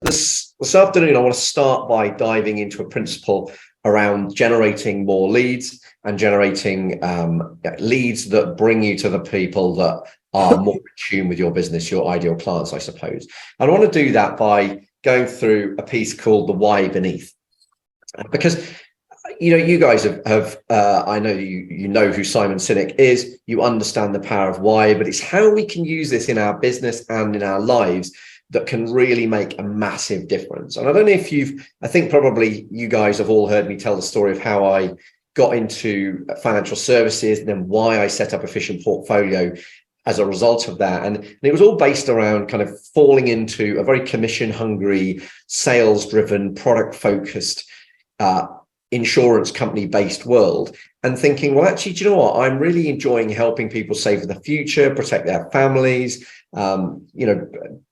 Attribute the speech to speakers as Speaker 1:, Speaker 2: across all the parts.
Speaker 1: this afternoon, I want to start by diving into a principle around generating more leads and generating leads that bring you to the people that are more in tune with your business, your ideal clients, I suppose. And I want to do that by going through a piece called The Why Beneath. Because you guys have I know you know who Simon Sinek is, you understand the power of why, but it's how we can use this in our business and in our lives that can really make a massive difference. And I don't know if I think probably you guys have all heard me tell the story of how I got into financial services and then why I set up Efficient Portfolio as a result of that. And it was all based around kind of falling into a very commission hungry, sales driven, product focused, insurance company based world, and thinking, well, actually, do you know what? I'm really enjoying helping people save for the future, protect their families,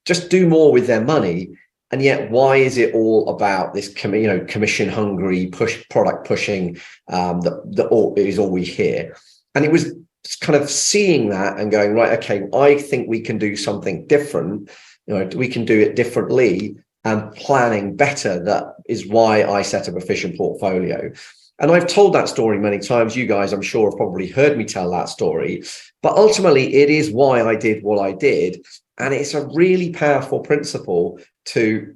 Speaker 1: just do more with their money. And yet, why is it all about this, commission hungry product pushing that is all we hear? And it was kind of seeing that and going, right, okay, I think we can do something different. We can do it differently and planning better. That is why I set up Efficient Portfolio. And I've told that story many times. You guys, I'm sure, have probably heard me tell that story. But ultimately, it is why I did what I did. And it's a really powerful principle to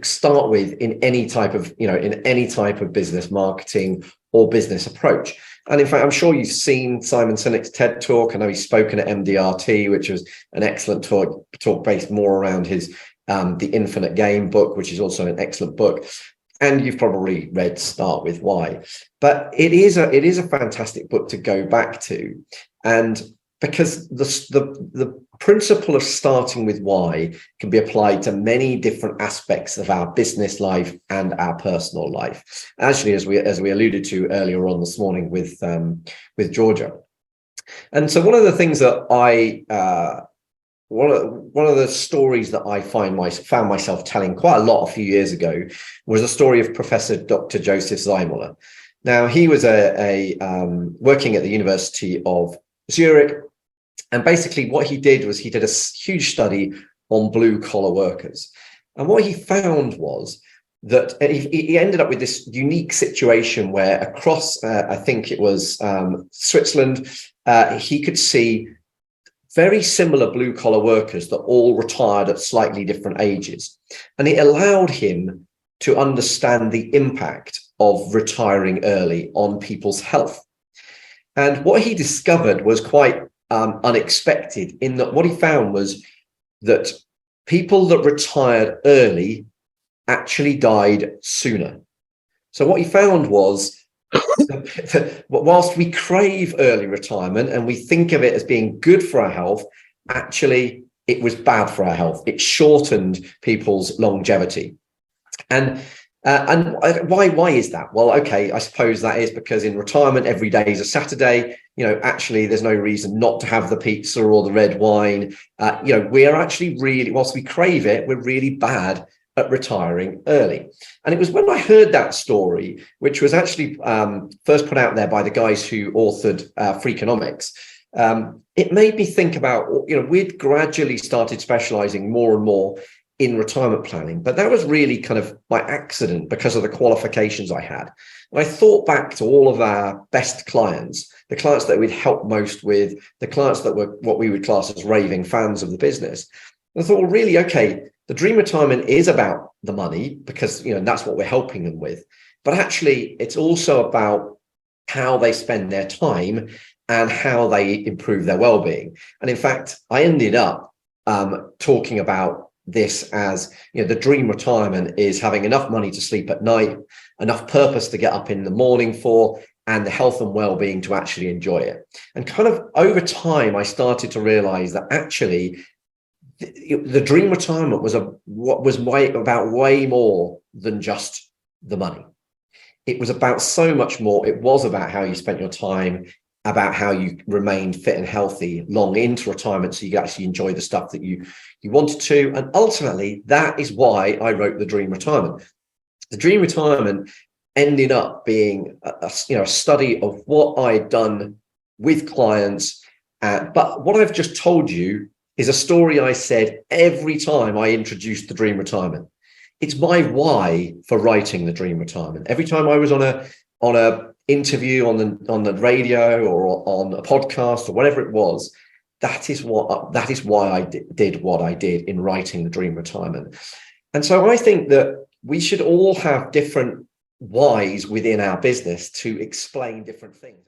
Speaker 1: start with in any type of, business marketing or business approach. And in fact, I'm sure you've seen Simon Sinek's TED Talk. I know he's spoken at MDRT, which was an excellent talk based more around his The Infinite Game book, which is also an excellent book. And you've probably read Start With Why. But it is a fantastic book to go back to. And because the principle of starting with why can be applied to many different aspects of our business life and our personal life. Actually, as we alluded to earlier on this morning with Georgia. And so one of the things that one of the stories that I found myself telling quite a lot a few years ago was a story of Professor Dr. Joseph Zeimler. Now, he was working at the University of Zurich. And basically what he did was he did a huge study on blue collar workers. And what he found was that he ended up with this unique situation where across, I think it was Switzerland, he could see very similar blue collar workers that all retired at slightly different ages. And it allowed him to understand the impact of retiring early on people's health. And what he discovered was quite unexpected, in that what he found was that people that retired early actually died sooner. So what he found was whilst we crave early retirement and we think of it as being good for our health, actually it was bad for our health. It shortened people's longevity. And why is that? Well, okay, I suppose that is because in retirement, every day is a Saturday. Actually, there's no reason not to have the pizza or the red wine. We are actually really, whilst we crave it, we're really bad at retiring early. And it was when I heard that story, which was actually first put out there by the guys who authored Freakonomics, it made me think about, we'd gradually started specializing more and more in retirement planning, but that was really kind of by accident because of the qualifications I had. And I thought back to all of our best clients, the clients that we'd helped most with, the clients that were what we would class as raving fans of the business. And I thought, well, really, okay, the dream retirement is about the money because, that's what we're helping them with. But actually, it's also about how they spend their time and how they improve their well-being. And in fact, I ended up talking about this as, the dream retirement is having enough money to sleep at night, enough purpose to get up in the morning for, and the health and well-being to actually enjoy it. And kind of over time, I started to realize that actually the dream retirement was about way more than just the money. It was about so much more. It was about how you spent your time, about how you remained fit and healthy long into retirement so you could actually enjoy the stuff that you wanted to. And ultimately, that is why I wrote The Dream Retirement. The Dream Retirement ended up being a study of what I had done with clients. But what I've just told you is a story I said every time I introduced The Dream Retirement. it's my why for writing the Dream Retirement. Every time I was on a interview on the radio or on a podcast or whatever it was, that is why I did what I did in writing the Dream Retirement. And so I think that we should all have different whys within our business to explain different things.